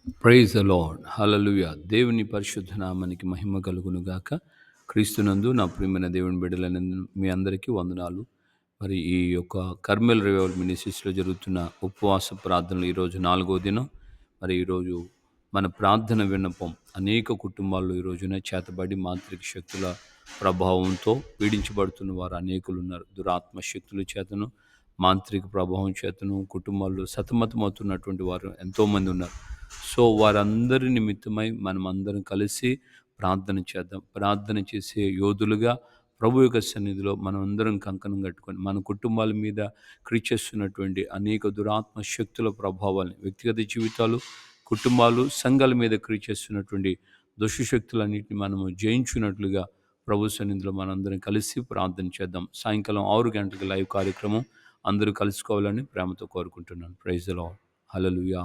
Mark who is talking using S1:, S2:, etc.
S1: Praise the lord హల్లెలూయా. దేవుని పరిశుద్ధ నామానికి మహిమ కలుగును గాక. క్రీస్తునందు నా ప్రియమైన దేవుని బిడ్డలైన మీ అందరికీ వందనాలు. మరి ఈ యొక్క కర్మెల్ రివైవల్ మినిస్ట్రీస్లో జరుగుతున్న ఉపవాస ప్రార్థనలు ఈరోజు 4వ దినం. మరి ఈరోజు మన ప్రార్థన విన్నపం అనేక కుటుంబాల్లో ఈ రోజున చేతబడి మాంత్రిక శక్తుల ప్రభావంతో పీడించబడుతున్న వారు అనేకులు ఉన్నారు. దురాత్మ శక్తుల చేతను, మాంత్రిక ప్రభావం చేతను కుటుంబాల్లో సతమతమవుతున్నటువంటి వారు ఎంతోమంది ఉన్నారు. సో వారందరి నిమిత్తమై మనమందరం కలిసి ప్రార్థన చేద్దాం. ప్రార్థన చేసే యోధులుగా ప్రభు యొక్క సన్నిధిలో మనం అందరం కంకణం కట్టుకొని మన కుటుంబాల మీద క్రియ అనేక దురాత్మ శక్తుల ప్రభావాన్ని వ్యక్తిగత జీవితాలు, కుటుంబాలు, సంఘాల మీద క్రియ దుష్టశక్తులన్నింటినీ మనము జయించున్నట్లుగా ప్రభు సన్నిధిలో మనందరం కలిసి ప్రార్థన చేద్దాం. సాయంకాలం 6 గంటలకు లైవ్ కార్యక్రమం అందరూ కలుసుకోవాలని ప్రేమతో కోరుకుంటున్నాను. Praise the lord. హల్లెలూయా.